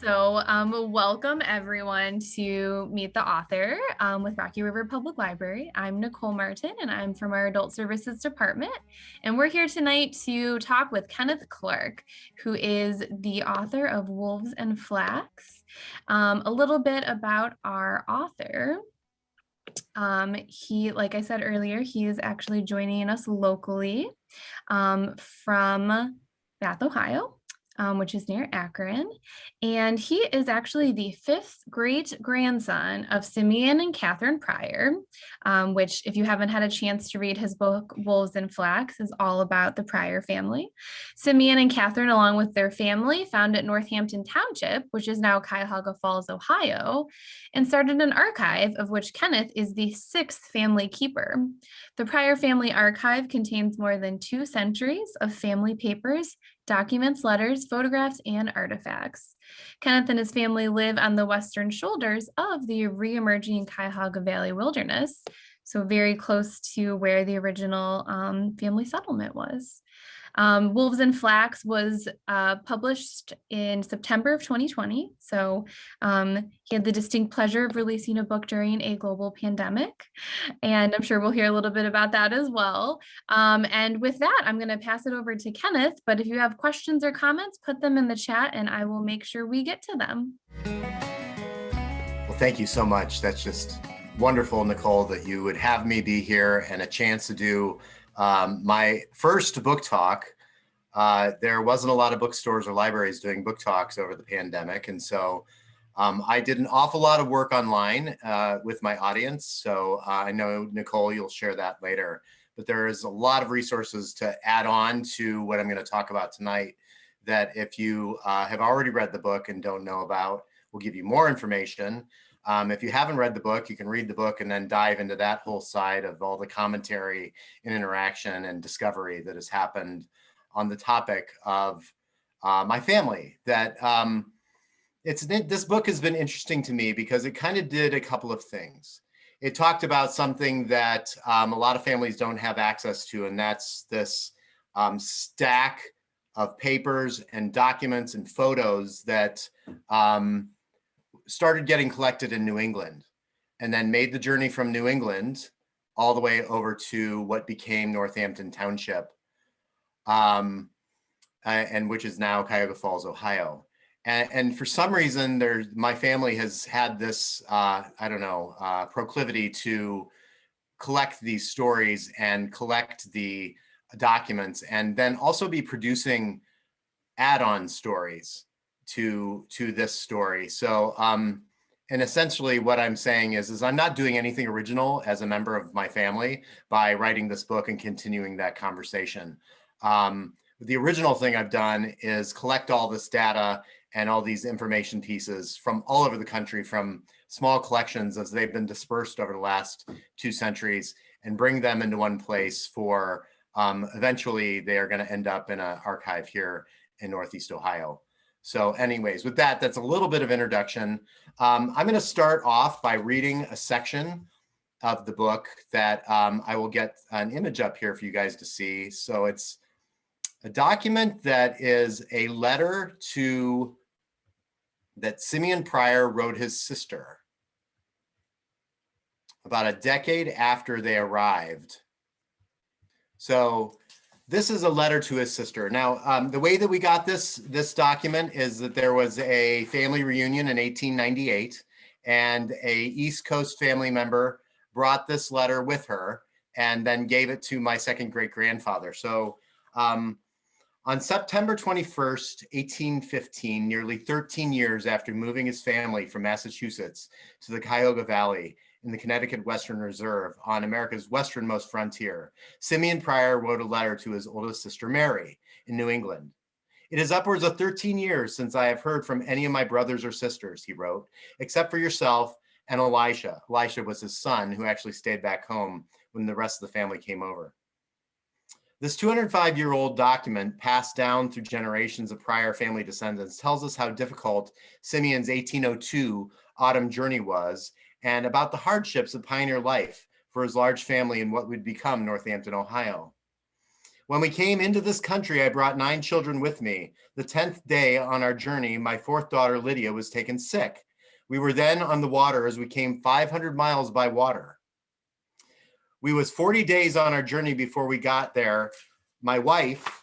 Welcome everyone to Meet the Author with Rocky River Public Library. I'm Nicole Martin and I'm from our Adult Services Department. And we're here tonight to talk with Kenneth Clarke, who is the author of Wolves and Flax. A little bit about our author. Like I said earlier, he is actually joining us locally from Bath, Ohio. Which is near Akron. And he is actually the fifth great grandson of Simeon and Katharine Pryor, which, if you haven't had a chance to read his book, Wolves and Flax, is all about the Pryor family. Simeon and Katharine, along with their family, founded Northampton Township, which is now Cuyahoga Falls, Ohio, and started an archive of which Kenneth is the sixth family keeper. The Pryor family archive contains more than 2 centuries of family papers, documents, letters, photographs, and artifacts. Kenneth and his family live on the western shoulders of the re-emerging Cuyahoga Valley wilderness, so very close to where the original family settlement was. Wolves and Flax was published in September of 2020. So he had the distinct pleasure of releasing a book during a global pandemic. And I'm sure we'll hear a little bit about that as well. And with that, I'm going to pass it over to Kenneth. But if you have questions or comments, put them in the chat and I will make sure we get to them. Well, thank you so much. That's just wonderful, Nicole, that you would have me be here and a chance to do my first book talk. There wasn't a lot of bookstores or libraries doing book talks over the pandemic. And so I did an awful lot of work online with my audience. So I know, Nicole, you'll share that later. But there is a lot of resources to add on to what I'm going to talk about tonight that if you have already read the book and don't know about, will give you more information. If you haven't read the book, you can read the book and then dive into that whole side of all the commentary and interaction and discovery that has happened on the topic of my family. That this book has been interesting to me because it kind of did a couple of things. It talked about something that a lot of families don't have access to, and that's this stack of papers and documents and photos that started getting collected in New England and then made the journey from New England all the way over to what became Northampton Township, and which is now Cuyahoga Falls, Ohio. And for some reason, my family has had this, proclivity to collect these stories and collect the documents and then also be producing add-on stories to this story. So, and essentially what I'm saying is I'm not doing anything original as a member of my family by writing this book and continuing that conversation. The original thing I've done is collect all this data and all these information pieces from all over the country, from small collections as they've been dispersed over the last 2 centuries, and bring them into one place for eventually they are going to end up in an archive here in Northeast Ohio. So anyways, with that, that's a little bit of introduction. I'm going to start off by reading a section of the book that I will get an image up here for you guys to see. So it's a document that is a letter that Simeon Pryor wrote his sister about a decade after they arrived. So this is a letter to his sister. Now, the way that we got this document is that there was a family reunion in 1898, and a East Coast family member brought this letter with her and then gave it to my second great-grandfather. So on September 21st, 1815, nearly 13 years after moving his family from Massachusetts to the Cuyahoga Valley in the Connecticut Western Reserve on America's westernmost frontier, Simeon Pryor wrote a letter to his oldest sister, Mary, in New England. "It is upwards of 13 years since I have heard from any of my brothers or sisters," he wrote, "except for yourself and Elisha." Elisha was his son, who actually stayed back home when the rest of the family came over. This 205-year-old document, passed down through generations of Pryor family descendants, tells us how difficult Simeon's 1802 autumn journey was and about the hardships of pioneer life for his large family in what would become Northampton, Ohio. When we came into this country, I brought 9 children with me. The 10th day on our journey, my 4th daughter, Lydia, was taken sick. We were then on the water as we came 500 miles by water. We was 40 days on our journey before we got there. My wife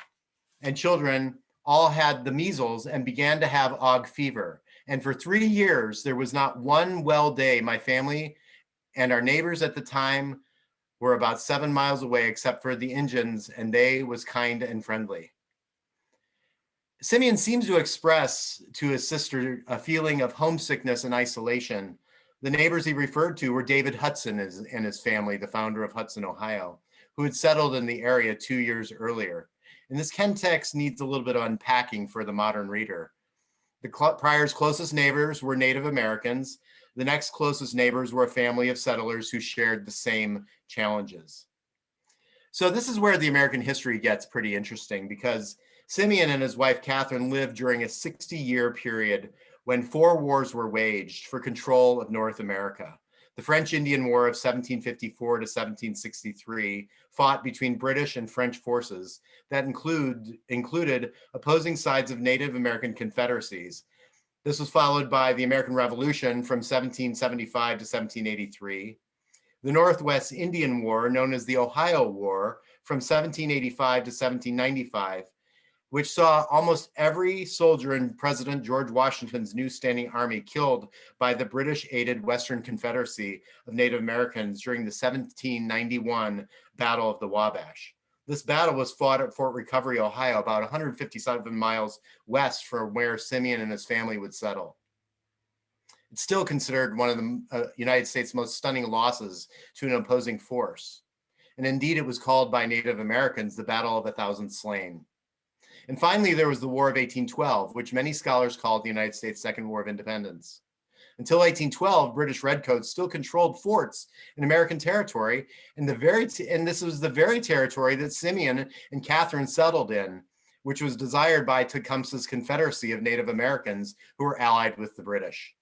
and children all had the measles and began to have ague fever. And for 3 years, there was not one well day. My family and our neighbors at the time were about 7 miles away, except for the Indians, and they was kind and friendly. Simeon seems to express to his sister a feeling of homesickness and isolation. The neighbors he referred to were David Hudson and his family, the founder of Hudson, Ohio, who had settled in the area 2 years earlier. And this context needs a little bit of unpacking for the modern reader. The Pryor's closest neighbors were Native Americans. The next closest neighbors were a family of settlers who shared the same challenges. So this is where the American history gets pretty interesting, because Simeon and his wife, Katharine, lived during a 60-year period when 4 wars were waged for control of North America. The French-Indian War of 1754 to 1763 fought between British and French forces that included opposing sides of Native American confederacies. This was followed by the American Revolution from 1775 to 1783. The Northwest Indian War, known as the Ohio War, from 1785 to 1795, which saw almost every soldier in President George Washington's new standing army killed by the British-aided Western Confederacy of Native Americans during the 1791 Battle of the Wabash. This battle was fought at Fort Recovery, Ohio, about 157 miles west from where Simeon and his family would settle. It's still considered one of the United States' most stunning losses to an opposing force. And indeed, it was called by Native Americans the Battle of 1,000 Slain. And finally, there was the War of 1812, which many scholars called the United States' Second War of Independence. Until 1812, British redcoats still controlled forts in American territory, and this was the very territory that Simeon and Katharine settled in, which was desired by Tecumseh's Confederacy of Native Americans who were allied with the British.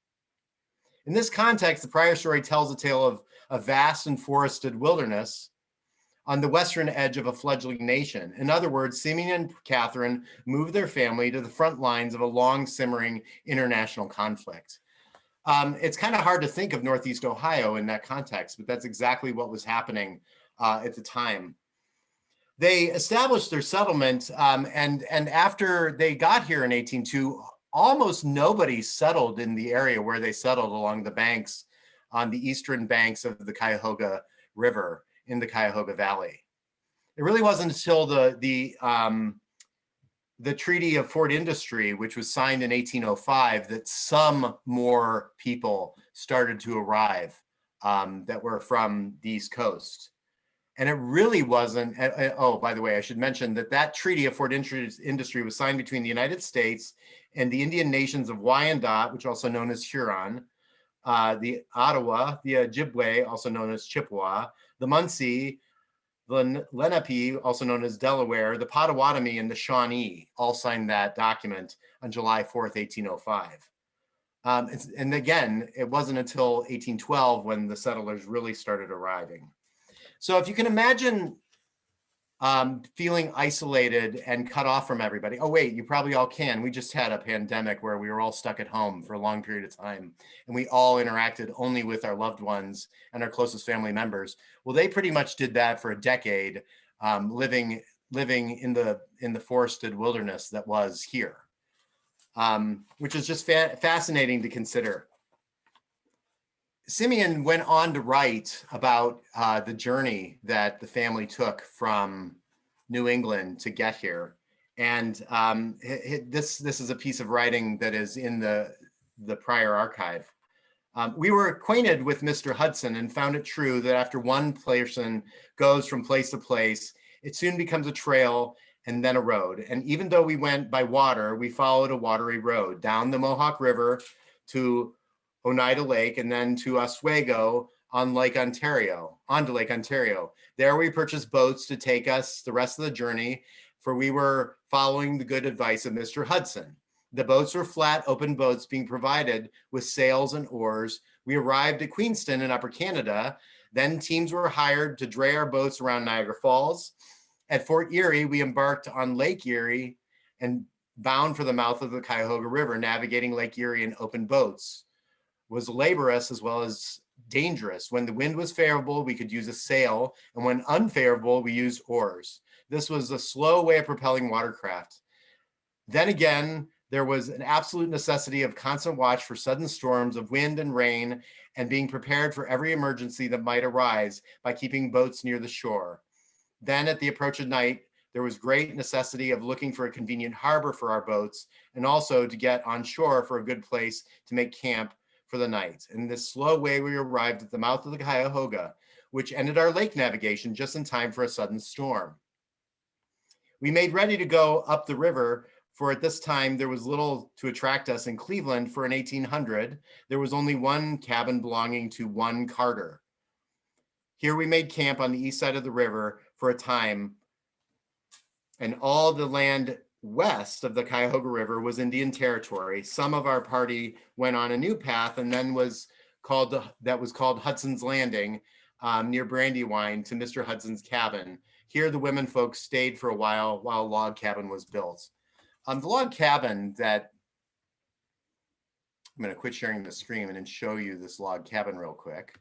In this context, the Pryor story tells a tale of a vast and forested wilderness on the western edge of a fledgling nation. In other words, Simeon and Katharine moved their family to the front lines of a long simmering international conflict. It's kind of hard to think of Northeast Ohio in that context, but that's exactly what was happening at the time. They established their settlement, and after they got here in 1802, almost nobody settled in the area where they settled along the banks, on the eastern banks of the Cuyahoga River in the Cuyahoga Valley. It really wasn't until the Treaty of Fort Industry, which was signed in 1805, that some more people started to arrive that were from the East Coast. And it really wasn't, oh, by the way, I should mention that Treaty of Fort Industry was signed between the United States and the Indian nations of Wyandot, which also known as Huron, the Ottawa, the Ojibwe, also known as Chippewa, the Munsee, the Lenape, also known as Delaware, the Potawatomi, and the Shawnee all signed that document on July 4th, 1805. And again, it wasn't until 1812 when the settlers really started arriving. So if you can imagine feeling isolated and cut off from everybody. Oh, wait, you probably all can. We just had a pandemic where we were all stuck at home for a long period of time, and we all interacted only with our loved ones and our closest family members. Well, they pretty much did that for a decade, living in the forested wilderness that was here, which is just fascinating to consider. Simeon went on to write about the journey that the family took from New England to get here. And this is a piece of writing that is in the Pryor archive. We were acquainted with Mr. Hudson and found it true that after one person goes from place to place, it soon becomes a trail and then a road. And even though we went by water, we followed a watery road down the Mohawk River to Oneida Lake, and then to Oswego onto Lake Ontario. There we purchased boats to take us the rest of the journey, for we were following the good advice of Mr. Hudson. The boats were flat, open boats being provided with sails and oars. We arrived at Queenston in Upper Canada. Then teams were hired to dray our boats around Niagara Falls At Fort Erie, we embarked on Lake Erie and bound for the mouth of the Cuyahoga River, navigating Lake Erie in open boats. It was laborious as well as dangerous. When the wind was favorable, we could use a sail, and when unfavorable, we used oars. This was a slow way of propelling watercraft. Then again, there was an absolute necessity of constant watch for sudden storms of wind and rain, and being prepared for every emergency that might arise by keeping boats near the shore. Then at the approach of night, there was great necessity of looking for a convenient harbor for our boats, and also to get on shore for a good place to make camp for the night. In this slow way, we arrived at the mouth of the Cuyahoga, which ended our lake navigation just in time for a sudden storm. We made ready to go up the river, for at this time there was little to attract us in Cleveland. For in 1800, there was only one cabin belonging to one Carter. Here we made camp on the east side of the river for a time, and all the land west of the Cuyahoga River was Indian territory. Some of our party went on a new path and then was called Hudson's Landing, near Brandywine, to Mr. Hudson's cabin. Here the women folks stayed for a while a log cabin was built. The log cabin that, I'm going to quit sharing the screen and then show you this log cabin real quick.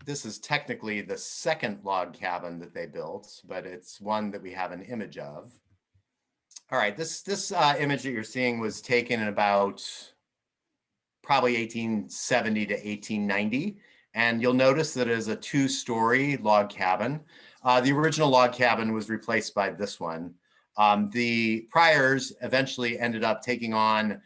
This is technically the second log cabin that they built, but it's one that we have an image of. All right, this image that you're seeing was taken in about probably 1870 to 1890. And you'll notice that it is a 2-story log cabin. The original log cabin was replaced by this one. The Pryors eventually ended up taking on,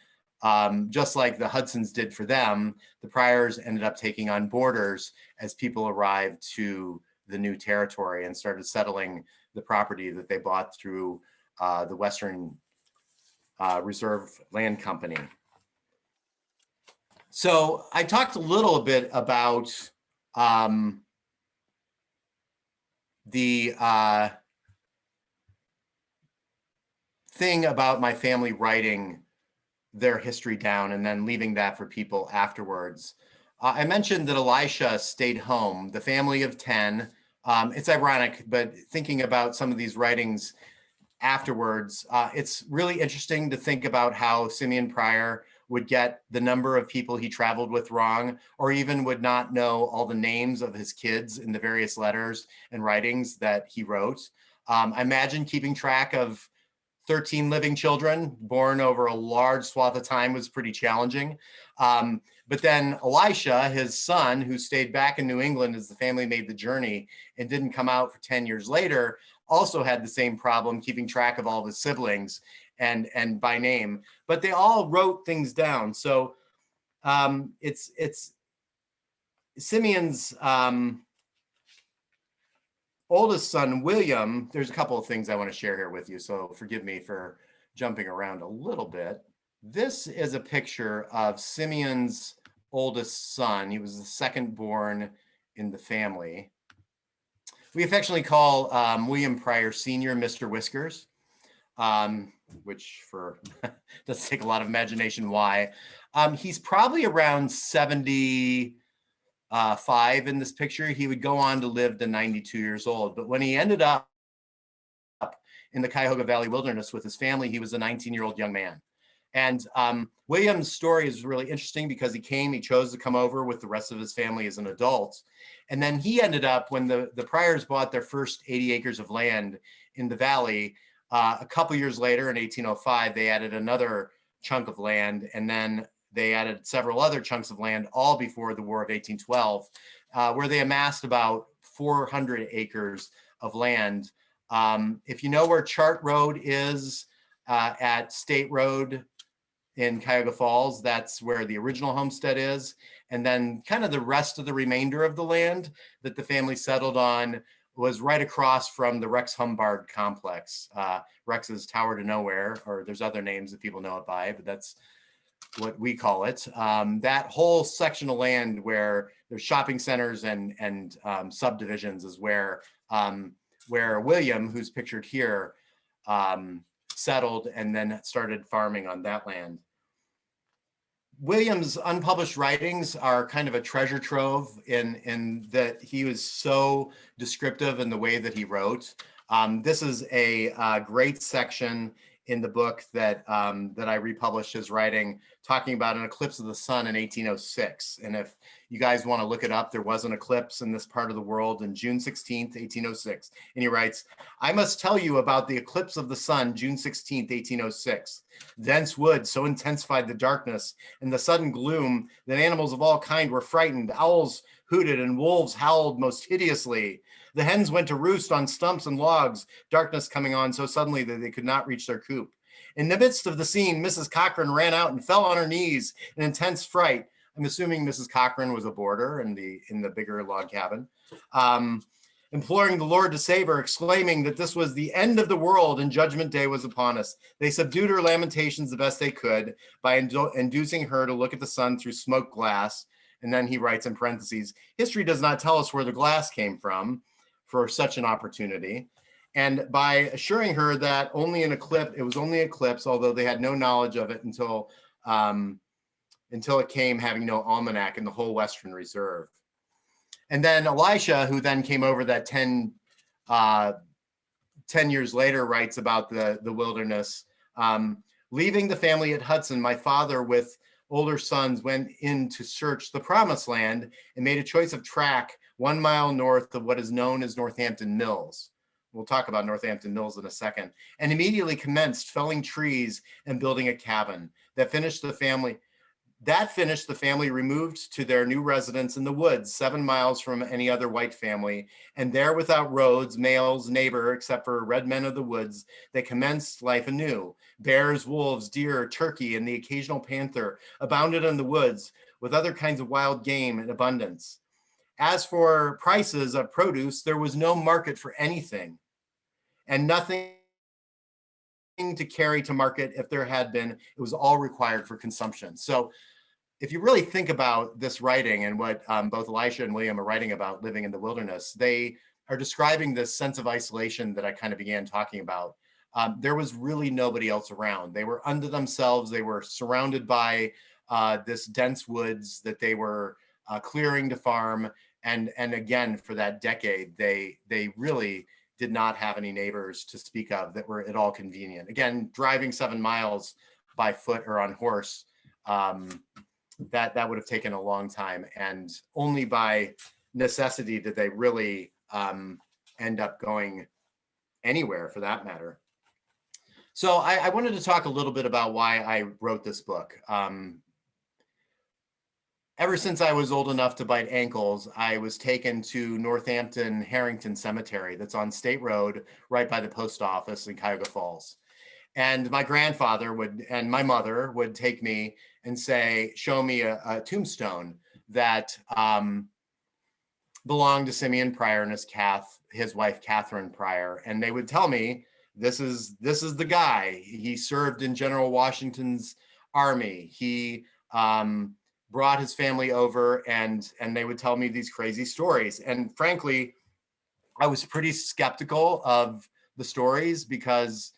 just like the Hudsons did for them, the Pryors ended up taking on boarders as people arrived to the new territory and started settling the property that they bought through the Western Reserve Land Company. So I talked a little bit about the thing about my family writing their history down and then leaving that for people afterwards. I mentioned that Elisha stayed home, the family of 10. It's ironic, but thinking about some of these writings afterwards, it's really interesting to think about how Simeon Pryor would get the number of people he traveled with wrong, or even would not know all the names of his kids in the various letters and writings that he wrote. I imagine keeping track of 13 living children born over a large swath of time was pretty challenging. But then Elisha, his son, who stayed back in New England as the family made the journey and didn't come out for 10 years later, also had the same problem keeping track of all of his siblings and by name, but they all wrote things down. So it's Simeon's oldest son, William. There's a couple of things I want to share here with you, so forgive me for jumping around a little bit. This is a picture of Simeon's oldest son. He was the second born in the family. We affectionately call William Pryor Sr. Mr. Whiskers, which does take a lot of imagination why. He's probably around 75 in this picture. He would go on to live to 92 years old. But when he ended up in the Cuyahoga Valley wilderness with his family, he was a 19-year-old young man. And William's story is really interesting because he chose to come over with the rest of his family as an adult. And then he ended up, when the Pryors bought their first 80 acres of land in the valley, a couple years later in 1805, they added another chunk of land, and then they added several other chunks of land all before the War of 1812, where they amassed about 400 acres of land. If you know where Chart Road is at State Road in Cuyahoga Falls, that's where the original homestead is. And then kind of the rest of the remainder of the land that the family settled on was right across from the Rex Humbard complex. Rex's Tower to Nowhere, or there's other names that people know it by, but that's what we call it. That whole section of land where there's shopping centers and subdivisions is where William, who's pictured here, settled and then started farming on that land. William's unpublished writings are kind of a treasure trove in that he was so descriptive in the way that he wrote. This is a great section in the book that that I republished his writing, talking about an eclipse of the sun in 1806. And if you guys want to look it up, there was an eclipse in this part of the world in June 16th, 1806. And he writes, "I must tell you about the eclipse of the sun, June 16th, 1806. Dense wood so intensified the darkness and the sudden gloom that animals of all kind were frightened. Owls hooted and wolves howled most hideously. The hens went to roost on stumps and logs, darkness coming on so suddenly that they could not reach their coop. In the midst of the scene, Mrs. Katharine ran out and fell on her knees in intense fright." I'm assuming Mrs. Katharine was a boarder in the bigger log cabin. "Imploring the Lord to save her, exclaiming that this was the end of the world and judgment day was upon us. They subdued her lamentations the best they could by inducing her to look at the sun through smoked glass." And then he writes in parentheses, "History does not tell us where the glass came from for such an opportunity. And by assuring her that it was only an eclipse, although they had no knowledge of it until it came, having no almanac in the whole Western Reserve." And then Elisha, who then came over that 10 years later, writes about the wilderness. "Leaving the family at Hudson, my father with older sons went in to search the promised land and made a choice of track 1 mile north of what is known as Northampton Mills." We'll talk about Northampton Mills in a second. "And immediately commenced felling trees and building a cabin. That finished, the family removed to their new residence in the woods, 7 miles from any other white family. And there, without roads, mails, neighbor, except for red men of the woods, they commenced life anew. Bears, wolves, deer, turkey, and the occasional panther abounded in the woods, with other kinds of wild game in abundance. As for prices of produce, there was no market for anything, and nothing to carry to market. If there had been, it was all required for consumption." So if you really think about this writing and what both Elisha and William are writing about living in the wilderness, they are describing this sense of isolation that I kind of began talking about. There was really nobody else around. They were unto themselves. They were surrounded by this dense woods that they were clearing to farm. And again, for that decade, they really did not have any neighbors to speak of that were at all convenient. Again, driving 7 miles by foot or on horse, that would have taken a long time, and only by necessity did they really end up going anywhere, for that matter. So I wanted to talk a little bit about why I wrote this book. Ever since I was old enough to bite ankles, I was taken to Northampton Harrington Cemetery that's on State Road right by the post office in Cuyahoga Falls. And my grandfather and my mother would take me and show me a tombstone that belonged to Simeon Pryor and his wife, Katharine Pryor. And they would tell me, this is the guy. He served in General Washington's army. He brought his family over, and they would tell me these crazy stories. And frankly, I was pretty skeptical of the stories because,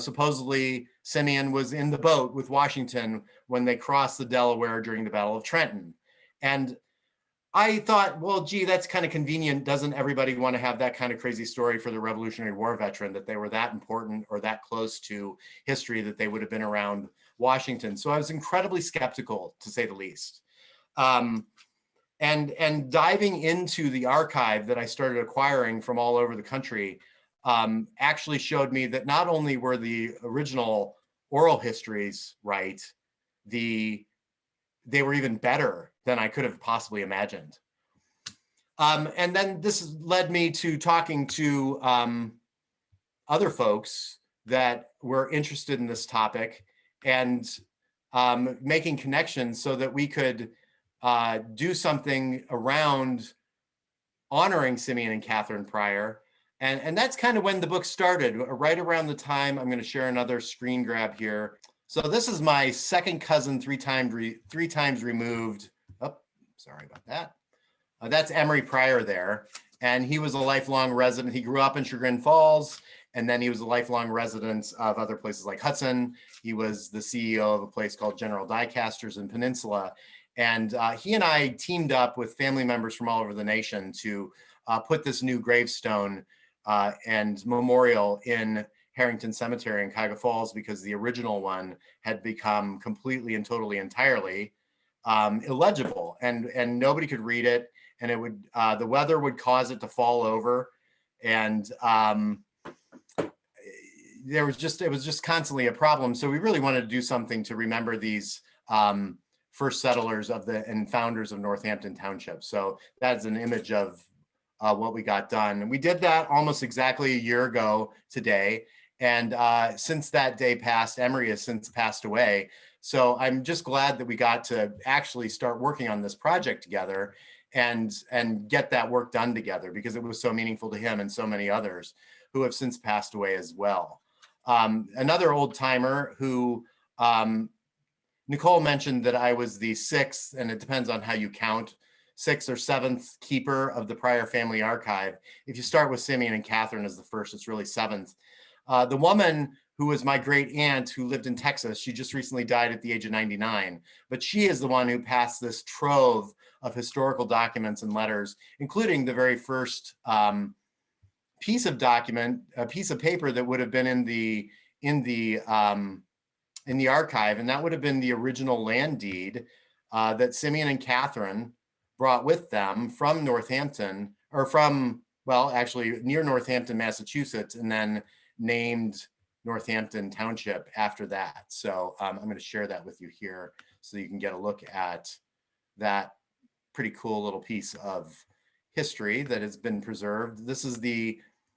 supposedly Simeon was in the boat with Washington when they crossed the Delaware during the Battle of Trenton. And I thought, well, gee, that's kind of convenient. Doesn't everybody want to have that kind of crazy story for the Revolutionary War veteran, that they were that important or that close to history that they would have been around Washington? So I was incredibly skeptical, to say the least. And diving into the archive that I started acquiring from all over the country actually showed me that not only were the original oral histories right, they were even better than I could have possibly imagined. And then this led me to talking to other folks that were interested in this topic and making connections so that we could do something around honoring Simeon and Katharine Pryor. And that's kind of when the book started, right around the time. I'm going to share another screen grab here. So this is my second cousin, three times removed. Oh, sorry about that. That's Emery Pryor there. And he was a lifelong resident. He grew up in Chagrin Falls, and then he was a lifelong resident of other places like Hudson. He was the CEO of a place called General Die Casters in Peninsula. And he and I teamed up with family members from all over the nation to put this new gravestone and memorial in Harrington Cemetery in Cuyahoga Falls, because the original one had become completely and totally entirely illegible, and nobody could read it, and it would the weather would cause it to fall over, and it was just constantly a problem. So we really wanted to do something to remember these first settlers and founders of Northampton Township. So that's an image of what we got done. And we did that almost exactly a year ago today. And since that day passed, Emery has since passed away. So I'm just glad that we got to actually start working on this project together and get that work done together, because it was so meaningful to him and so many others who have since passed away as well. Another old timer who, Nicole mentioned that I was the sixth, and it depends on how you count, sixth or seventh keeper of the Pryor family archive. If you start with Simeon and Katharine as the first, it's really seventh. The woman who was my great aunt who lived in Texas, she just recently died at the age of 99, but she is the one who passed this trove of historical documents and letters, including the very first piece of document, a piece of paper that would have been in the archive, and that would have been the original land deed that Simeon and Katharine brought with them from Northampton, or from, well, actually near Northampton, Massachusetts, and then named Northampton Township after that. So I'm going to share that with you here so you can get a look at that pretty cool little piece of history that has been preserved. This is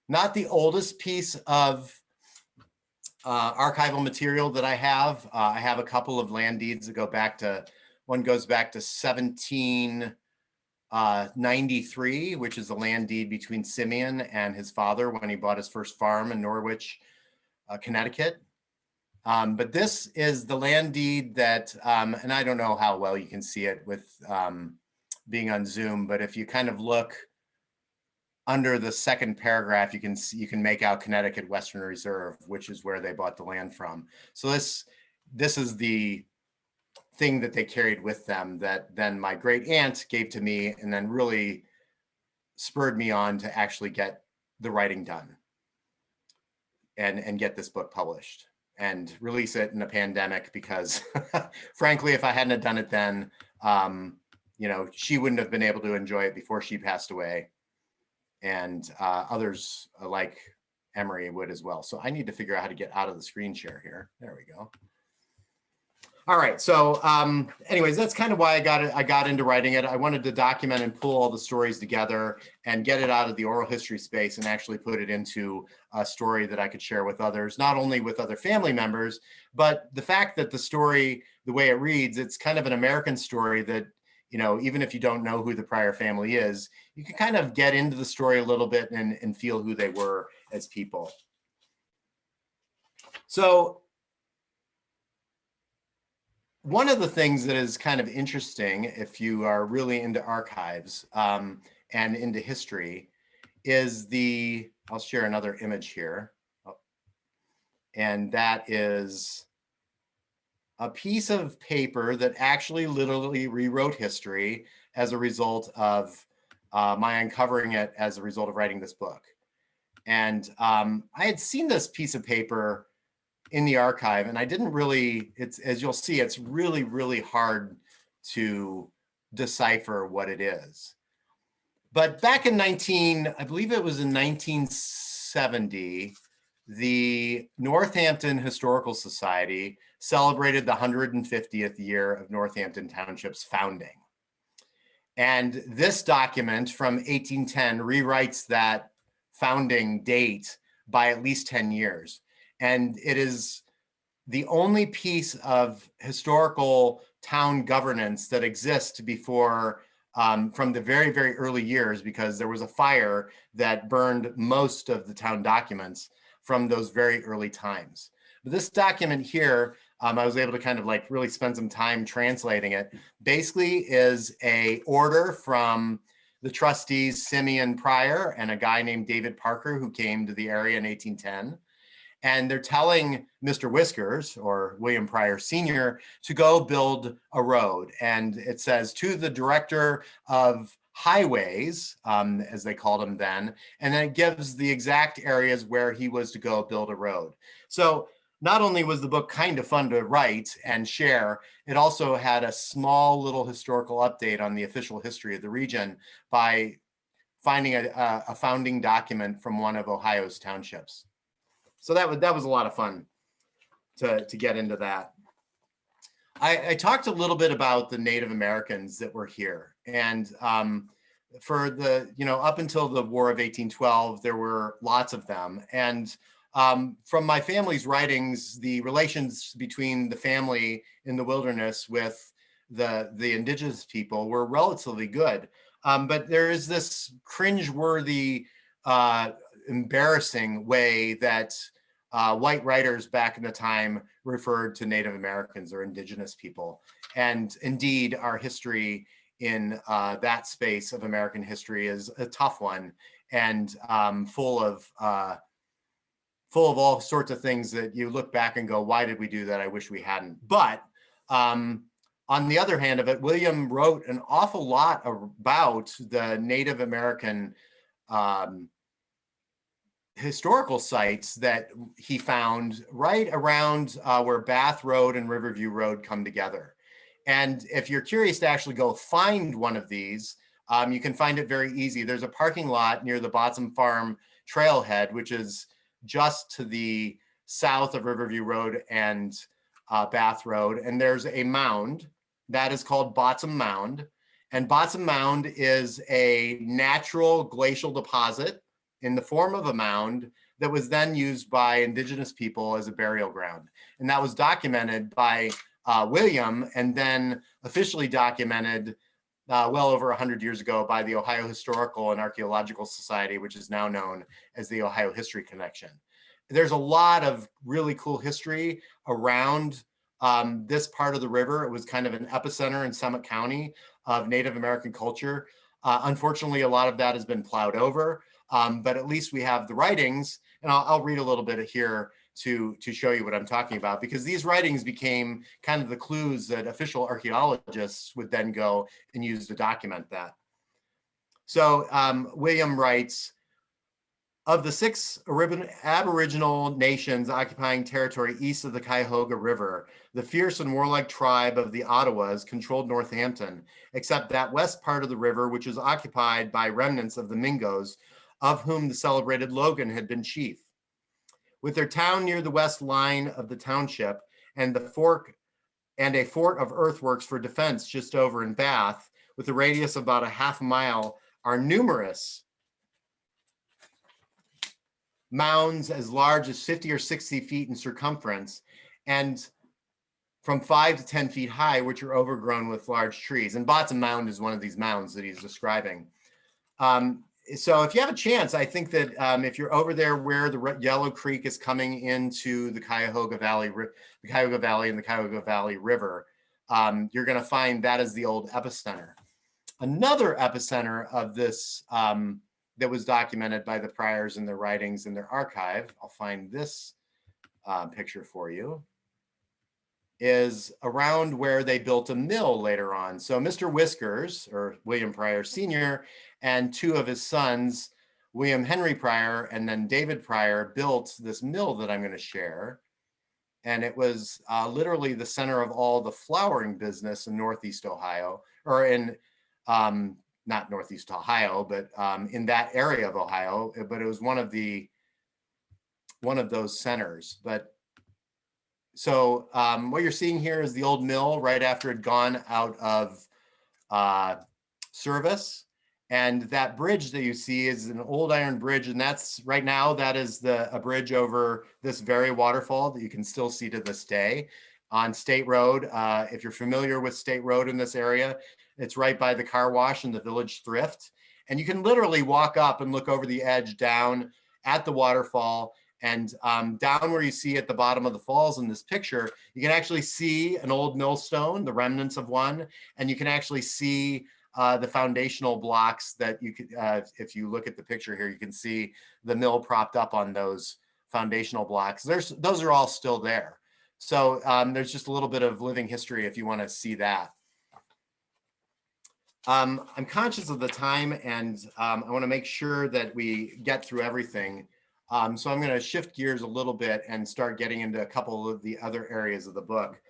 not the oldest piece of archival material that I have. I have a couple of land deeds that go back to, one goes back to 1793, which is the land deed between Simeon and his father when he bought his first farm in Norwich, Connecticut. But this is the land deed that, and I don't know how well you can see it with being on Zoom, but if you kind of look under the second paragraph, you can make out Connecticut Western Reserve, which is where they bought the land from. So this is the thing that they carried with them that then my great aunt gave to me, and then really spurred me on to actually get the writing done and get this book published and release it in a pandemic, because frankly, if I hadn't have done it then, she wouldn't have been able to enjoy it before she passed away. And others like Emery would as well. So I need to figure out how to get out of the screen share here. There we go. All right, so anyways, that's kind of why I got into writing it. I wanted to document and pull all the stories together and get it out of the oral history space and actually put it into a story that I could share with others, not only with other family members, but the fact that the story, the way it reads, it's kind of an American story that, even if you don't know who the Pryor family is, you can kind of get into the story a little bit and feel who they were as people. So one of the things that is kind of interesting, if you are really into archives and into history, is I'll share another image here. And that is a piece of paper that actually literally rewrote history as a result of my uncovering it as a result of writing this book. And I had seen this piece of paper in the archive, and I didn't really, as you'll see, it's really, really hard to decipher what it is. But back in I believe it was in 1970, the Northampton Historical Society celebrated the 150th year of Northampton Township's founding. And this document from 1810 rewrites that founding date by at least 10 years. And it is the only piece of historical town governance that exists before, from the very, very early years, because there was a fire that burned most of the town documents from those very early times. But this document here, I was able to kind of really spend some time translating it, basically is a order from the trustees, Simeon Pryor and a guy named David Parker, who came to the area in 1810. And they're telling Mr. Whiskers, or William Pryor Sr., to go build a road. And it says, to the director of highways, as they called him then, and then it gives the exact areas where he was to go build a road. So not only was the book kind of fun to write and share, it also had a small little historical update on the official history of the region by finding a founding document from one of Ohio's townships. So that was a lot of fun to get into that. I talked a little bit about the Native Americans that were here, and for the, up until the War of 1812, there were lots of them. And from my family's writings, the relations between the family in the wilderness with the indigenous people were relatively good. But there is this cringeworthy, embarrassing way that white writers back in the time referred to Native Americans or indigenous people. And indeed, our history in that space of American history is a tough one, and full of all sorts of things that you look back and go, why did we do that? I wish we hadn't. But on the other hand of it, William wrote an awful lot about the Native American historical sites that he found right around where Bath Road and Riverview Road come together. And if you're curious to actually go find one of these, you can find it very easy. There's a parking lot near the Botsam Farm trailhead, which is just to the south of Riverview Road and Bath Road. And there's a mound that is called Botsam Mound. And Botsam Mound is a natural glacial deposit in the form of a mound that was then used by indigenous people as a burial ground. And that was documented by William, and then officially documented well over 100 years ago by the Ohio Historical and Archaeological Society, which is now known as the Ohio History Connection. There's a lot of really cool history around this part of the river. It was kind of an epicenter in Summit County of Native American culture. Unfortunately, a lot of that has been plowed over, but at least we have the writings, and I'll read a little bit here to show you what I'm talking about, because these writings became kind of the clues that official archaeologists would then go and use to document that. So William writes, of the 6 Aboriginal nations occupying territory east of the Cuyahoga River, the fierce and warlike tribe of the Ottawas controlled Northampton, except that west part of the river, which was occupied by remnants of the Mingos, of whom the celebrated Logan had been chief. With their town near the west line of the township and a fort of earthworks for defense just over in Bath, with a radius of about a half mile, are numerous mounds as large as 50 or 60 feet in circumference and from 5 to 10 feet high, which are overgrown with large trees. And Botsam Mound is one of these mounds that he's describing. So if you have a chance, I think that if you're over there where the Yellow Creek is coming into the Cuyahoga Valley and the Cuyahoga Valley River, you're going to find that is the old epicenter. Another epicenter of this that was documented by the Pryors in their writings in their archive, I'll find this picture for you, is around where they built a mill later on. So Mr. Whiskers, or William Pryor Sr., and 2 of his sons, William Henry Pryor and then David Pryor, built this mill that I'm going to share. And it was literally the center of all the flouring business in Northeast Ohio, or in, not Northeast Ohio, but in that area of Ohio, but it was one of those centers. But so what you're seeing here is the old mill right after it had gone out of service. And that bridge that you see is an old iron bridge. And that's right now, that is a bridge over this very waterfall that you can still see to this day on State Road. If you're familiar with State Road in this area, it's right by the car wash and the Village Thrift. And you can literally walk up and look over the edge down at the waterfall. And down where you see at the bottom of the falls in this picture, you can actually see an old millstone, the remnants of one, and you can actually see the foundational blocks that you could, if you look at the picture here, you can see the mill propped up on those foundational blocks. Those are all still there. So there's just a little bit of living history if you want to see that. I'm conscious of the time, and I want to make sure that we get through everything. So I'm going to shift gears a little bit and start getting into a couple of the other areas of the book.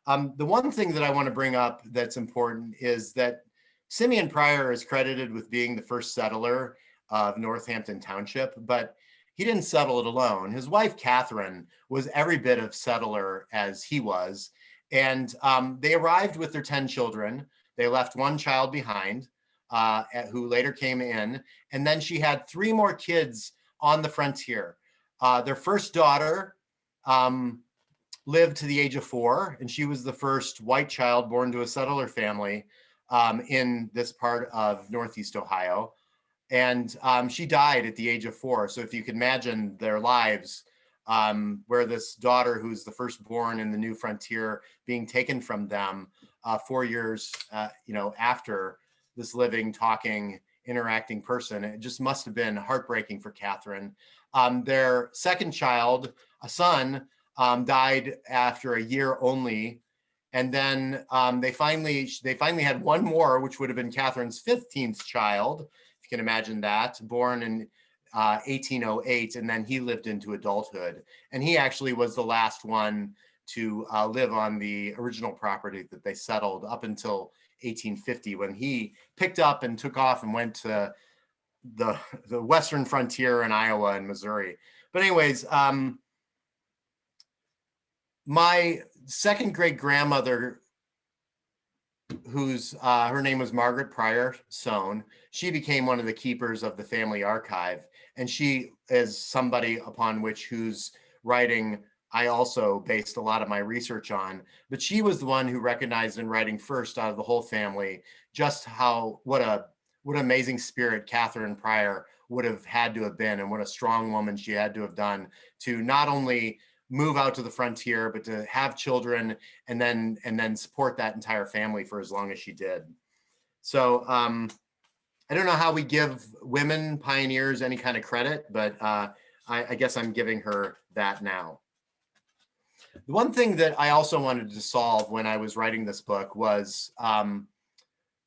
The one thing that I want to bring up that's important is that Simeon Pryor is credited with being the first settler of Northampton Township, but he didn't settle it alone. His wife, Katharine, was every bit of settler as he was. And they arrived with their 10 children. They left one child behind who later came in. And then she had 3 more kids on the frontier. Their first daughter lived to the age of 4, and she was the first white child born to a settler family in this part of Northeast Ohio. And she died at the age of 4. So if you can imagine their lives, where this daughter, who's the firstborn in the new frontier, being taken from them 4 years, after this living, talking, interacting person, it just must have been heartbreaking for Katharine. Their second child, a son, died after a year only. And then they finally had one more, which would have been Katharine's 15th child, if you can imagine that, born in 1808, and then he lived into adulthood. And he actually was the last one to live on the original property that they settled up until 1850, when he picked up and took off and went to the western frontier in Iowa and Missouri. But anyways, my second great grandmother, whose her name was Margaret Pryor Sohn, she became one of the keepers of the family archive, and she is somebody upon whose writing I also based a lot of my research on. But she was the one who recognized in writing first out of the whole family just what an amazing spirit Katharine Pryor would have had to have been, and what a strong woman she had to have done to not only move out to the frontier, but to have children and then support that entire family for as long as she did. So I don't know how we give women pioneers any kind of credit, but I guess I'm giving her that now. The one thing that I also wanted to solve when I was writing this book was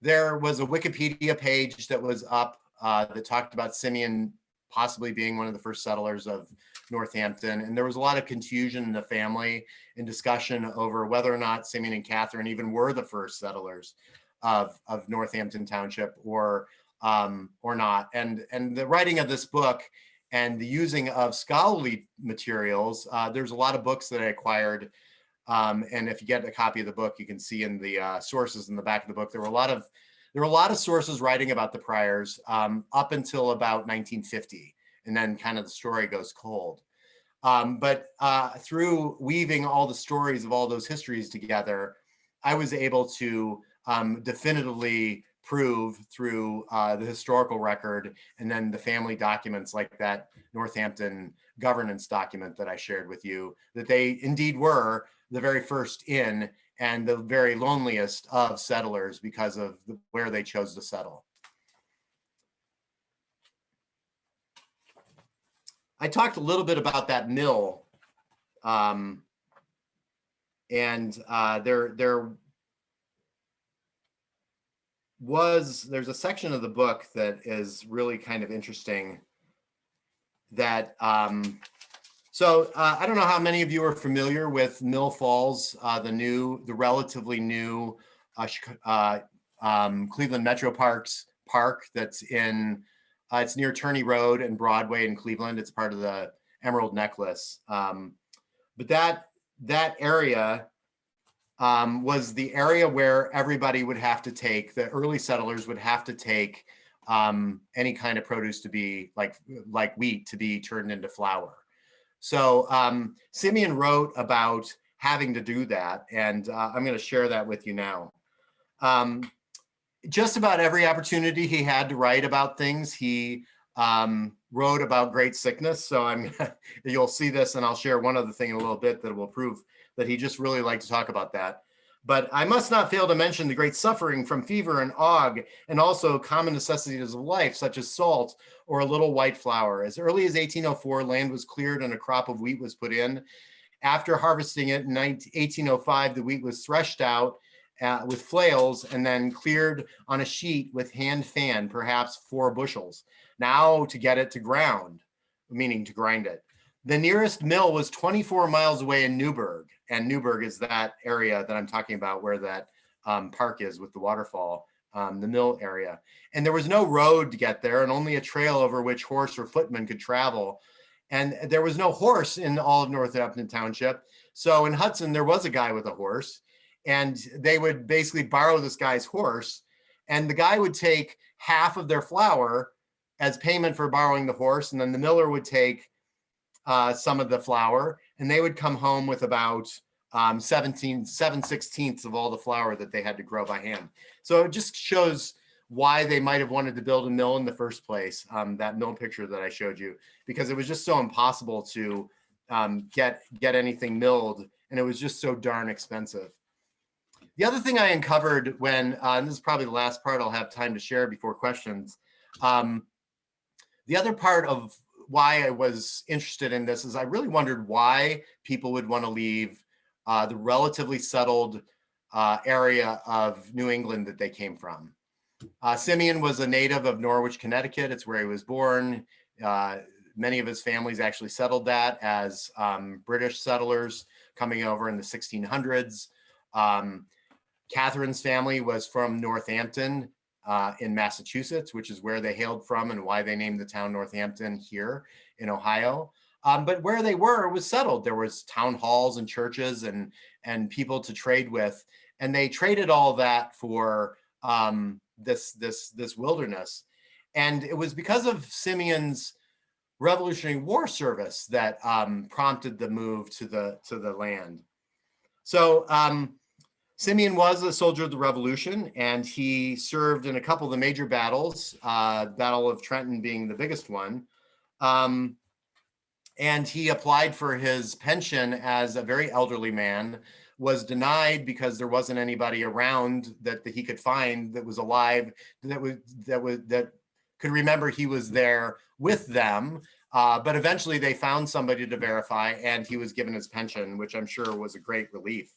there was a Wikipedia page that was up that talked about Simeon possibly being one of the first settlers of Northampton. And there was a lot of confusion in the family and discussion over whether or not Simeon and Katharine even were the first settlers of Northampton Township or not. And the writing of this book and the using of scholarly materials, there's a lot of books that I acquired. And if you get a copy of the book, you can see in the sources in the back of the book, there were a lot of sources writing about the Pryors up until about 1950. And then kind of the story goes cold. But through weaving all the stories of all those histories together, I was able to definitively prove through the historical record and then the family documents like that Northampton governance document that I shared with you, that they indeed were the very first in and the very loneliest of settlers because of where they chose to settle. I talked a little bit about that mill, and there's a section of the book that is really kind of interesting that so I don't know how many of you are familiar with Mill Falls, the relatively new Cleveland Metro Park that's in it's near Turney Road and Broadway in Cleveland. It's part of the Emerald Necklace. But that area was the area where everybody would have to take, the early settlers would have to take any kind of produce to be like wheat to be turned into flour. So Simeon wrote about having to do that, and I'm going to share that with you now. Just about every opportunity he had to write about things, he wrote about great sickness. So you'll see this, and I'll share one other thing in a little bit that will prove that he just really liked to talk about that. But I must not fail to mention the great suffering from fever and ague, and also common necessities of life, such as salt or a little white flour. As early as 1804, land was cleared and a crop of wheat was put in. After harvesting it in 1805, the wheat was threshed out with flails and then cleared on a sheet with hand fan, perhaps 4 bushels. Now to get it to ground, meaning to grind it. The nearest mill was 24 miles away in Newburgh, and Newburgh is that area that I'm talking about where that park is with the waterfall, the mill area. And there was no road to get there and only a trail over which horse or footman could travel. And there was no horse in all of Northampton Township. So in Hudson, there was a guy with a horse, and they would basically borrow this guy's horse, and the guy would take half of their flour as payment for borrowing the horse, and then the miller would take some of the flour, and they would come home with about 7/16 of all the flour that they had to grow by hand. So it just shows why they might have wanted to build a mill in the first place, that mill picture that I showed you, because it was just so impossible to get anything milled, and it was just so darn expensive. The other thing I uncovered when, and this is probably the last part I'll have time to share before questions, the other part of why I was interested in this is I really wondered why people would want to leave the relatively settled area of New England that they came from. Simeon was a native of Norwich, Connecticut. It's where he was born. Many of his families actually settled that as British settlers coming over in the 1600s. Katharine's family was from Northampton in Massachusetts, which is where they hailed from and why they named the town Northampton here in Ohio. But where they were was settled. There was town halls and churches and people to trade with, and they traded all that for this wilderness. And it was because of Simeon's Revolutionary War service that prompted the move to the land. So Simeon was a soldier of the Revolution, and he served in a couple of the major battles, Battle of Trenton being the biggest one. And he applied for his pension as a very elderly man, was denied because there wasn't anybody around that he could find that was alive, that could remember he was there with them. But eventually they found somebody to verify, and he was given his pension, which I'm sure was a great relief.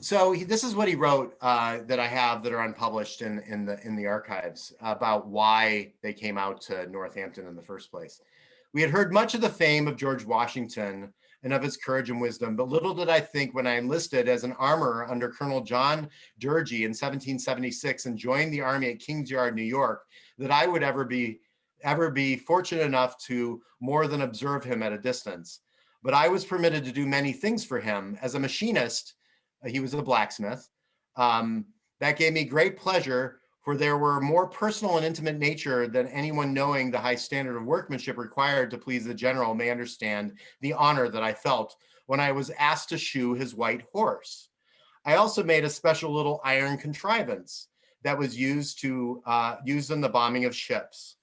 So this is what he wrote that I have that are unpublished in the archives about why they came out to Northampton in the first place. We had heard much of the fame of George Washington and of his courage and wisdom, but little did I think when I enlisted as an armorer under Colonel John Durgee in 1776 and joined the army at King's Yard, New York, that I would ever be fortunate enough to more than observe him at a distance. But I was permitted to do many things for him. As a machinist, he was a blacksmith. That gave me great pleasure, for there were more personal and intimate nature than anyone knowing the high standard of workmanship required to please the general may understand the honor that I felt when I was asked to shoe his white horse. I also made a special little iron contrivance that was used in the bombing of ships.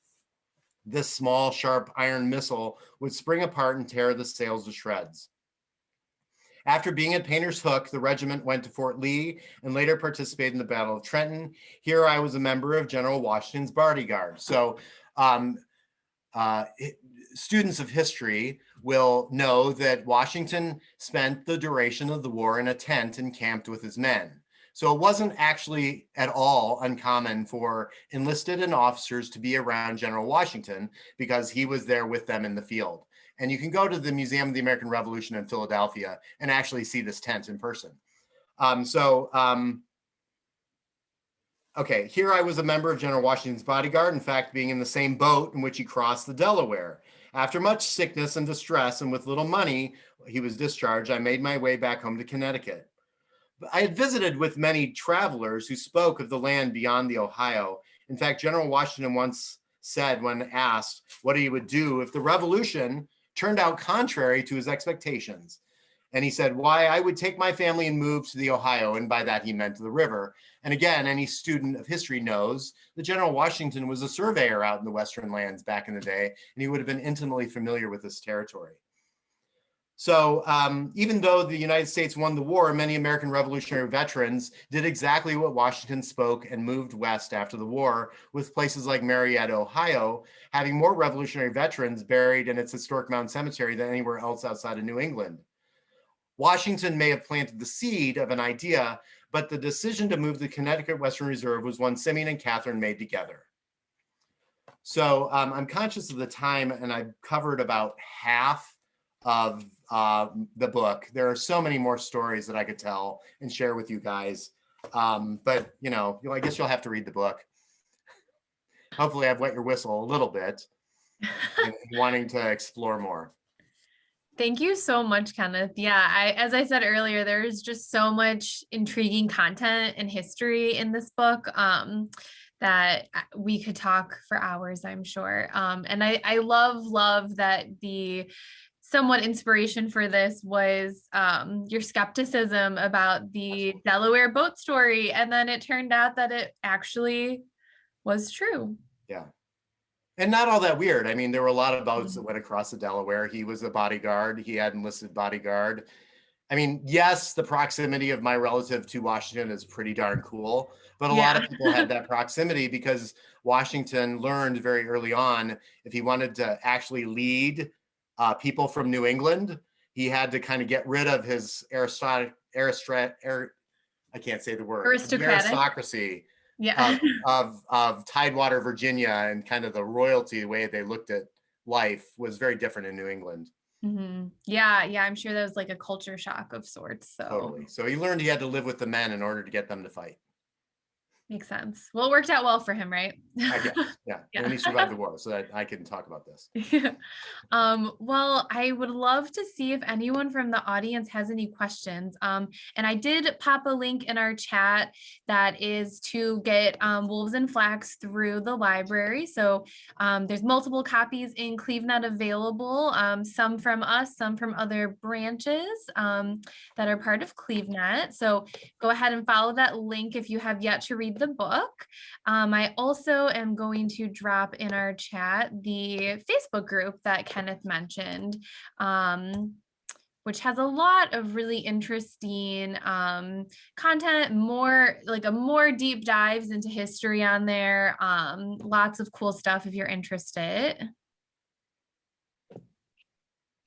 This small, sharp iron missile would spring apart and tear the sails to shreds. After being at Painter's Hook, the regiment went to Fort Lee and later participated in the Battle of Trenton. Here I was a member of General Washington's bodyguard. So students of history will know that Washington spent the duration of the war in a tent and camped with his men. So it wasn't actually at all uncommon for enlisted and officers to be around General Washington because he was there with them in the field. And you can go to the Museum of the American Revolution in Philadelphia and actually see this tent in person. Okay, here I was a member of General Washington's bodyguard, in fact, being in the same boat in which he crossed the Delaware. After much sickness and distress and with little money, he was discharged, I made my way back home to Connecticut. I had visited with many travelers who spoke of the land beyond the Ohio. In fact, General Washington once said when asked what he would do if the revolution turned out contrary to his expectations. And he said, why, I would take my family and move to the Ohio. And by that, he meant the river. And again, any student of history knows that General Washington was a surveyor out in the Western lands back in the day, and he would have been intimately familiar with this territory. So even though the United States won the war, many American Revolutionary veterans did exactly what Washington spoke and moved west after the war, with places like Marietta, Ohio, having more Revolutionary veterans buried in its historic mountain cemetery than anywhere else outside of New England. Washington may have planted the seed of an idea, but the decision to move the Connecticut Western Reserve was one Simeon and Katharine made together. So I'm conscious of the time, and I've covered about half of the book. There are so many more stories that I could tell and share with you guys. But, you know, I guess you'll have to read the book. Hopefully I've wet your whistle a little bit and wanting to explore more. Thank you so much, Kenneth. Yeah, as I said earlier, there's just so much intriguing content and history in this book that we could talk for hours, I'm sure. And I love that the somewhat inspiration for this was your skepticism about the Delaware boat story. And then it turned out that it actually was true. Yeah. And not all that weird. I mean, there were a lot of boats that went across the Delaware. He was a bodyguard. He had enlisted bodyguard. I mean, yes, the proximity of my relative to Washington is pretty darn cool, but a lot of people had that proximity because Washington learned very early on, if he wanted to actually lead people from New England, he had to kind of get rid of his I can't say the word, aristocracy. Yeah. of Tidewater, Virginia, and kind of the royalty, the way they looked at life was very different in New England. Mm-hmm. Yeah, I'm sure that was like a culture shock of sorts. So totally. So he learned he had to live with the men in order to get them to fight. Makes sense. Well, it worked out well for him, right? I guess. Yeah. And he survived the war, so that I can talk about this. Well, I would love to see if anyone from the audience has any questions. And I did pop a link in our chat that is to get Wolves and Flax through the library. So there's multiple copies in CleveNet available, some from us, some from other branches that are part of CleveNet. So go ahead and follow that link if you have yet to read the book. I also am going to drop in our chat the Facebook group that Kenneth mentioned, which has a lot of really interesting content, more deep dives into history on there. Lots of cool stuff if you're interested.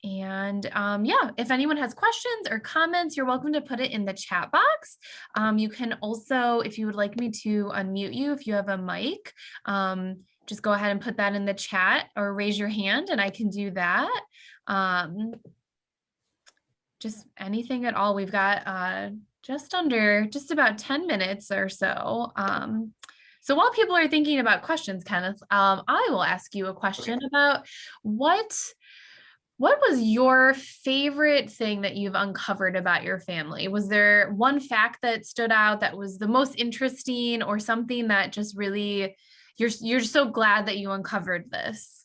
And yeah, if anyone has questions or comments, you're welcome to put it in the chat box. You can also, if you would like me to unmute you, if you have a mic, just go ahead and put that in the chat or raise your hand and I can do that. Just anything at all. We've got just about 10 minutes or so. So while people are thinking about questions, Kenneth, I will ask you a question about what was your favorite thing that you've uncovered about your family? Was there one fact that stood out that was the most interesting, or something that just really, you're so glad that you uncovered this?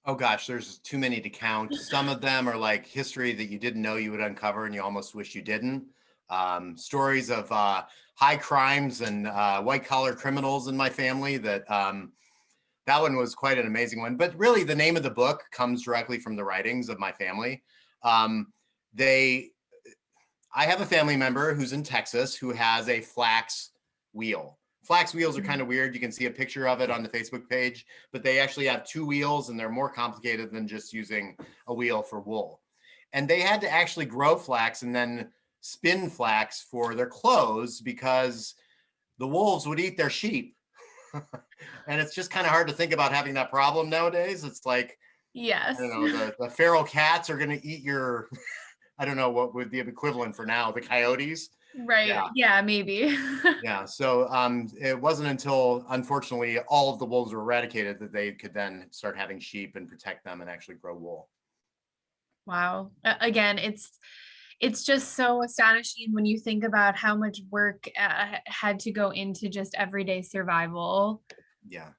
Oh gosh, there's too many to count. Some of them are like history that you didn't know you would uncover and you almost wish you didn't. Stories of high crimes and white collar criminals in my family that one was quite an amazing one. But really, the name of the book comes directly from the writings of my family. I have a family member who's in Texas who has a flax wheel. Flax wheels are kind of weird. You can see a picture of it on the Facebook page, but they actually have two wheels and they're more complicated than just using a wheel for wool. And they had to actually grow flax and then spin flax for their clothes because the wolves would eat their sheep. And it's just kind of hard to think about having that problem nowadays. It's like, yes, I don't know, the feral cats are going to eat your, I don't know what would be the equivalent for now, the coyotes. Right. Yeah, maybe. Yeah. So it wasn't until, unfortunately, all of the wolves were eradicated that they could then start having sheep and protect them and actually grow wool. Wow. Again, it's just so astonishing when you think about how much work had to go into just everyday survival. Yeah.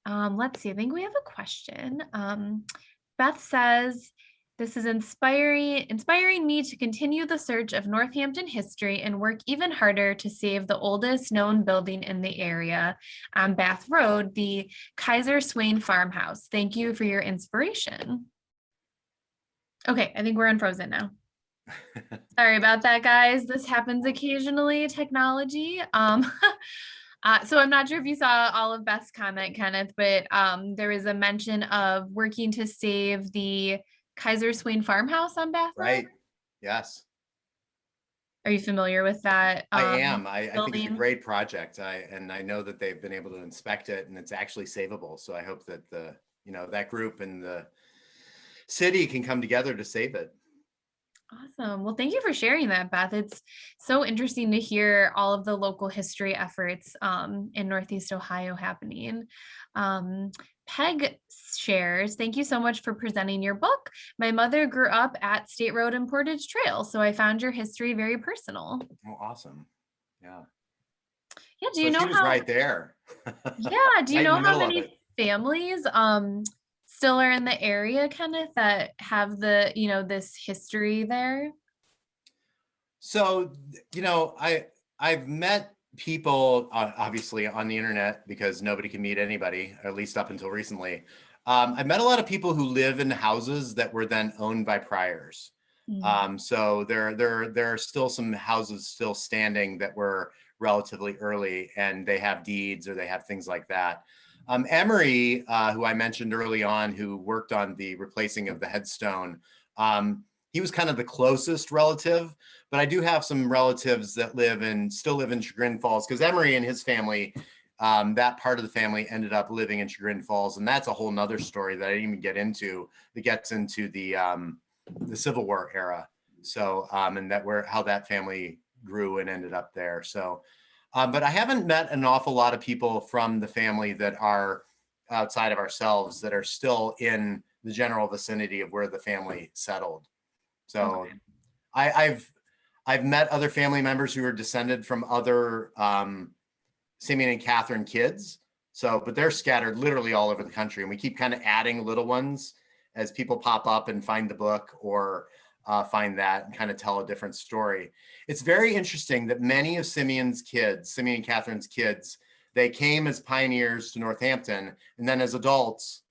Let's see. I think we have a question. Beth says, "This is inspiring me to continue the search of Northampton history and work even harder to save the oldest known building in the area on Bath Road, the Kaiser Swain Farmhouse. Thank you for your inspiration." Okay, I think we're unfrozen now. Sorry about that, guys. This happens occasionally, technology. So I'm not sure if you saw all of Beth's comment, Kenneth, but there was a mention of working to save the Kaiser Swain farmhouse on Bath Road. Right. Yes, Are you familiar with that I am. I think it's a building? great project. And I know that they've been able to inspect it and it's actually savable. So I hope that that group and the city can come together to save it. Awesome. Well, thank you for sharing that, Beth. It's so interesting to hear all of the local history efforts in Northeast Ohio happening. Um, Peg shares, thank you so much for presenting your book. My mother grew up at State Road and Portage Trail, so I found your history very personal. Oh, awesome. Yeah. Yeah, do So you she know was how, right there. yeah, do you Right in know the how middle of it. many families still are in the area, Kenneth, that have this history there? So, I've met people obviously on the internet because nobody can meet anybody, or at least up until recently. I've met a lot of people who live in houses that were then owned by Pryors. Mm. So there are still some houses still standing that were relatively early, and they have deeds or they have things like that. Emery, who I mentioned early on, who worked on the replacing of the headstone, he was kind of the closest relative, but I do have some relatives that still live in Chagrin Falls, because Emery and his family, that part of the family ended up living in Chagrin Falls, and that's a whole nother story that I didn't even get into, that gets into the Civil War era. So, and how that family grew and ended up there. So, but I haven't met an awful lot of people from the family that are outside of ourselves that are still in the general vicinity of where the family settled. So Okay. I've met other family members who are descended from other Simeon and Katharine kids. So, but they're scattered literally all over the country, and we keep kind of adding little ones as people pop up and find the book or find that and kind of tell a different story. It's very interesting that many of Simeon and Katharine's kids, they came as pioneers to Northampton, and then as adults,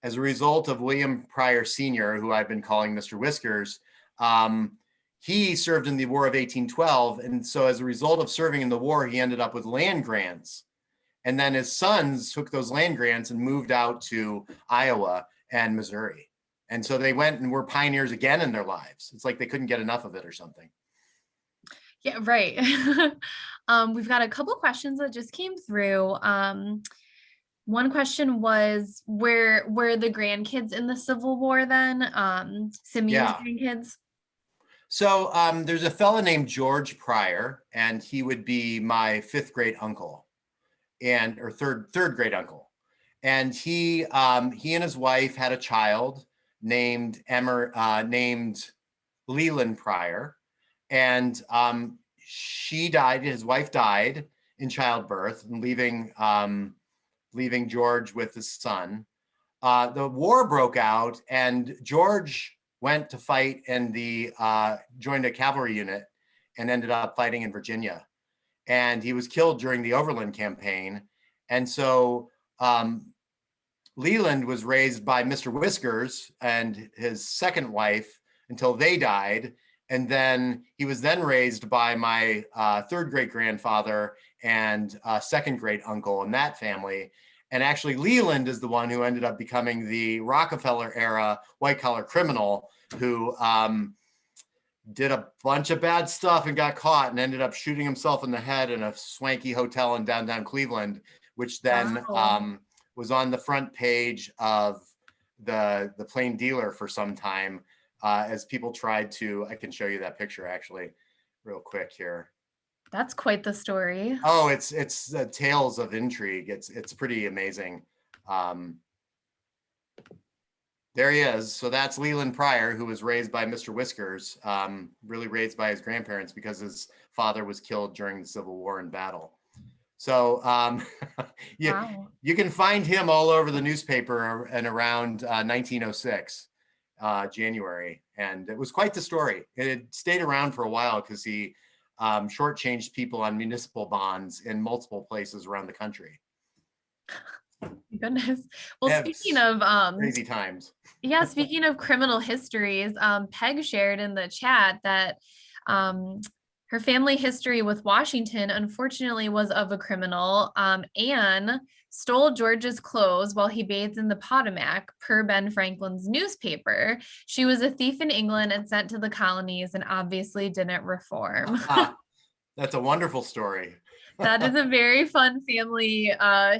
as a result of William Pryor Sr., who I've been calling Mr. Whiskers, he served in the War of 1812. And so as a result of serving in the war, he ended up with land grants. And then his sons took those land grants and moved out to Iowa and Missouri. And so they went and were pioneers again in their lives. It's like they couldn't get enough of it or something. Yeah, right. We've got a couple questions that just came through. One question was, where were the grandkids in the Civil War then? Simeon's Yeah. grandkids? So there's a fella named George Pryor, and he would be my fifth great uncle, or third great uncle. And he and his wife had a child named named Leland Pryor, and she died. His wife died in childbirth, and leaving George with his son. The war broke out, and George went to fight in joined a cavalry unit and ended up fighting in Virginia. And he was killed during the Overland campaign. And so Leland was raised by Mr. Whiskers and his second wife until they died. And then he was then raised by my third great grandfather and second great uncle in that family. And actually, Leland is the one who ended up becoming the Rockefeller era white collar criminal who did a bunch of bad stuff and got caught and ended up shooting himself in the head in a swanky hotel in downtown Cleveland, which then Wow. was on the front page of the Plain Dealer for some time, as people tried to. I can show you that picture actually real quick here. That's quite the story. Oh, it's tales of intrigue. It's pretty amazing. There he is. So that's Leland Pryor, who was raised by Mr. Whiskers, really raised by his grandparents because his father was killed during the Civil War in battle. So Wow. you can find him all over the newspaper and around 1906, January. And it was quite the story. It had stayed around for a while because he shortchanged people on municipal bonds in multiple places around the country. Goodness. Well, speaking It's of crazy times. yeah, speaking of criminal histories, Peg shared in the chat that um, her family history with Washington, unfortunately, was of a criminal. Anne stole George's clothes while he bathed in the Potomac, per Ben Franklin's newspaper. She was a thief in England and sent to the colonies and obviously didn't reform. That's a wonderful story. That is a very fun family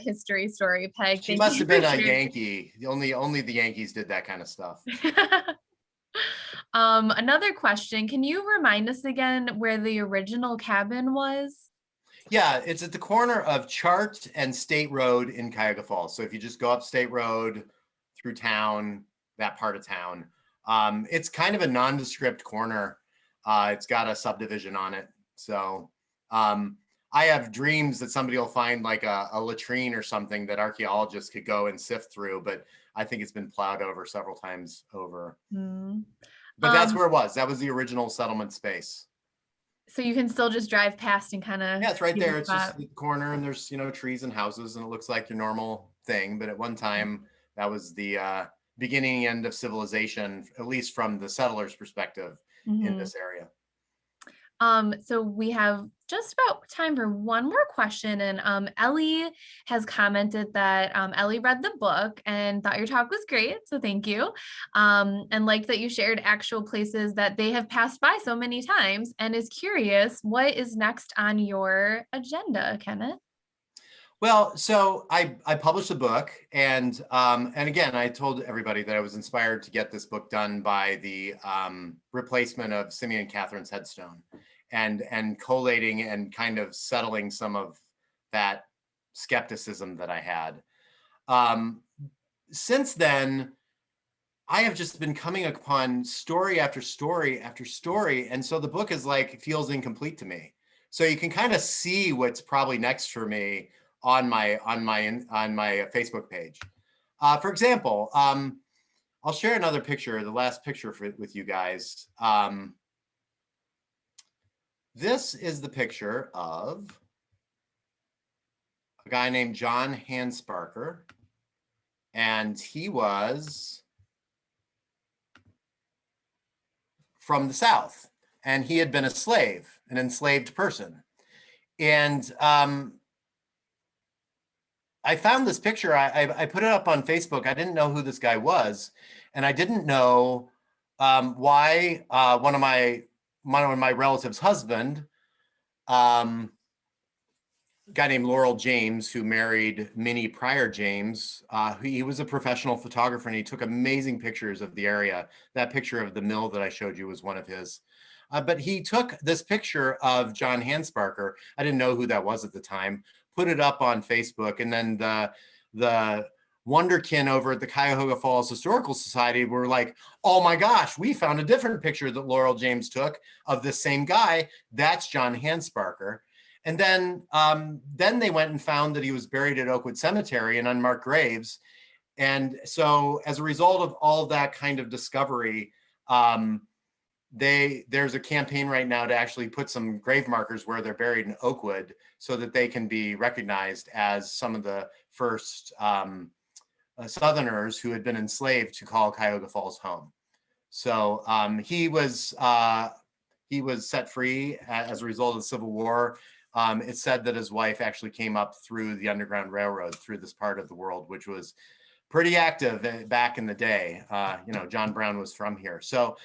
history story, Peg. She Thank must you have for been a sharing. Yankee. Only the Yankees did that kind of stuff. Another question, can you remind us again where the original cabin was? Yeah, it's at the corner of Chart and State Road in Cuyahoga Falls. So if you just go up State Road through town, that part of town, it's kind of a nondescript corner. It's got a subdivision on it. So I have dreams that somebody will find like a latrine or something that archaeologists could go and sift through, but I think it's been plowed over several times over. But that's where it was. That was the original settlement space. So you can still just drive past and kind of Yeah, it's right there. It's just the corner, and there's trees and houses, and it looks like your normal thing. But at one time, that was the beginning end of civilization, at least from the settlers' perspective in this area. So we have just about time for one more question. And Ellie has commented that Ellie read the book and thought your talk was great. So thank you. And liked that you shared actual places that they have passed by so many times, and is curious what is next on your agenda, Kenneth? Well, so I published a book, and again, I told everybody that I was inspired to get this book done by the replacement of Simeon and Katharine's headstone, and collating and kind of settling some of that skepticism that I had. Since then, I have just been coming upon story after story after story, and so the book is like feels incomplete to me. So you can kind of see what's probably next for me on my Facebook page. For example, I'll share another picture, the last picture with you guys. This is the picture of a guy named John Hansparker, and he was from the South, and he had been a slave, an enslaved person. And I found this picture. I put it up on Facebook. I didn't know who this guy was, and I didn't know why one of my relatives' husband, a guy named Laurel James, who married Minnie Pryor James, he was a professional photographer, and he took amazing pictures of the area. That picture of the mill that I showed you was one of his. But he took this picture of John Hansparker. I didn't know who that was at the time. Put it up on Facebook, and then the Wonderkin over at the Cuyahoga Falls Historical Society were like, "Oh my gosh, we found a different picture that Laurel James took of the same guy. That's John Hansparker." And then they went and found that he was buried at Oakwood Cemetery in unmarked graves. And so, as a result of all of that kind of discovery, there's a campaign right now to actually put some grave markers where they're buried in Oakwood, so that they can be recognized as some of the first Southerners who had been enslaved to call Cuyahoga Falls home. So he was set free as a result of the Civil War. It's said that his wife actually came up through the Underground Railroad through this part of the world, which was pretty active back in the day. John Brown was from here. So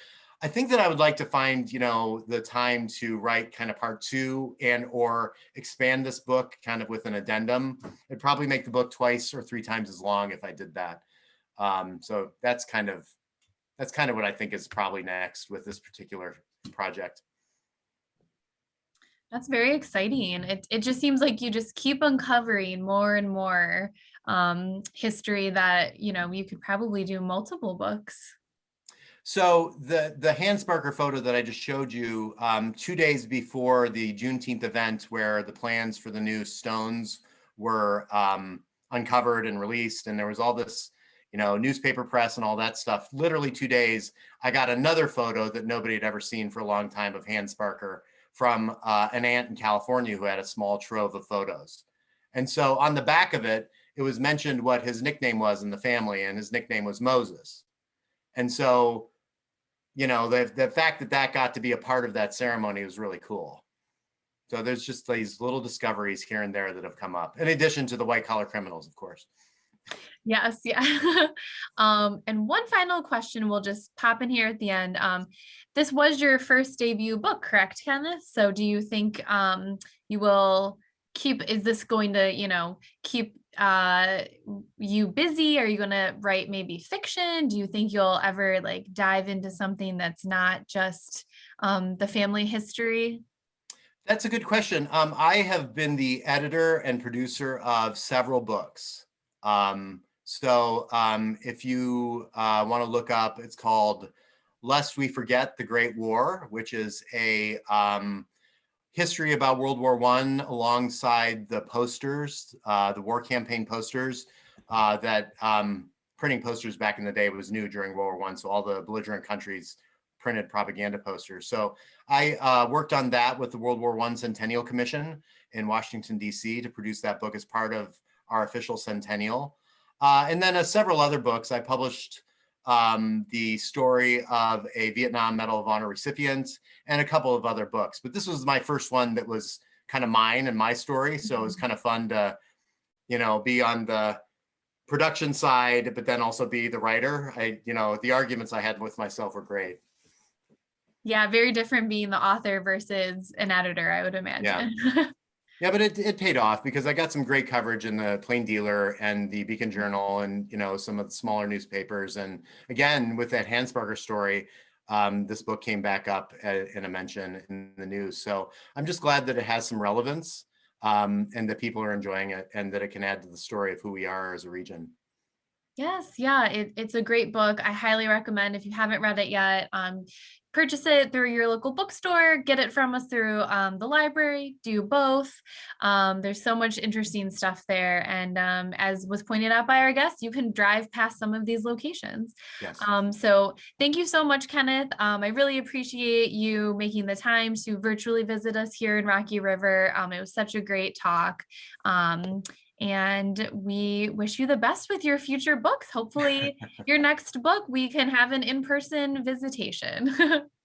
I think that I would like to find, the time to write kind of part 2 and or expand this book kind of with an addendum. It'd probably make the book 2 or 3 times as long if I did that. So that's kind of what I think is probably next with this particular project. That's very exciting. It just seems like you just keep uncovering more and more history that, you could probably do multiple books. So the Hansparker photo that I just showed you 2 days before the Juneteenth event, where the plans for the new stones were uncovered and released, and there was all this, newspaper press and all that stuff. Literally 2 days, I got another photo that nobody had ever seen for a long time of Hansparker from an aunt in California who had a small trove of photos. And so on the back of it, it was mentioned what his nickname was in the family, and his nickname was Moses. And so, you know, the fact that that got to be a part of that ceremony was really cool. So there's just these little discoveries here and there that have come up, in addition to the white collar criminals, of course. Yes, yeah. And one final question we'll just pop in here at the end. This was your first debut book, correct, Kenneth? So do you think you will keep, is this going to, you know, keep you busy? Are you going to write maybe fiction? Do you think you'll ever like dive into something that's not just the family history? That's a good question. I have been the editor and producer of several books. If you want to look up, it's called Lest We Forget the Great War, which is a history about World War I alongside the posters, the war campaign posters that printing posters back in the day was new during World War I. So all the belligerent countries printed propaganda posters. So I worked on that with the World War I Centennial Commission in Washington, D.C. to produce that book as part of our official centennial. And then several other books. I published the story of a Vietnam Medal of Honor recipient and a couple of other books. But this was my first one that was kind of mine and my story. So it was kind of fun to, you know, be on the production side, but then also be the writer. The arguments I had with myself were great. Yeah, very different being the author versus an editor, I would imagine. Yeah. Yeah, but it paid off because I got some great coverage in the Plain Dealer and the Beacon Journal and, you know, some of the smaller newspapers. And again, with that Hansberger story, this book came back up in a mention in the news. So I'm just glad that it has some relevance and that people are enjoying it and that it can add to the story of who we are as a region. Yes, yeah, it's a great book. I highly recommend if you haven't read it yet, purchase it through your local bookstore, get it from us through the library, do both. There's so much interesting stuff there. And as was pointed out by our guests, you can drive past some of these locations. Yes. So thank you so much, Kenneth. I really appreciate you making the time to virtually visit us here in Rocky River. It was such a great talk. And we wish you the best with your future books. Hopefully your next book, we can have an in-person visitation.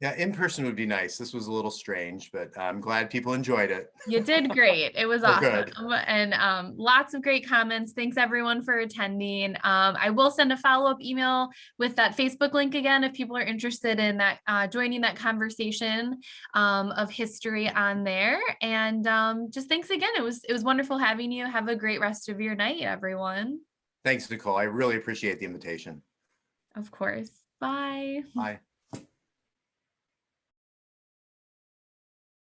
Yeah, in person would be nice. This was a little strange, but I'm glad people enjoyed it. You did great. It was Oh, awesome. good. And lots of great comments. Thanks everyone for attending. I will send a follow-up email with that Facebook link again if people are interested in that joining that conversation of history on there. And just thanks again. It was wonderful having you. Have a great rest of your night, everyone. Thanks, Nicole. I really appreciate the invitation. Of course. Bye. Bye.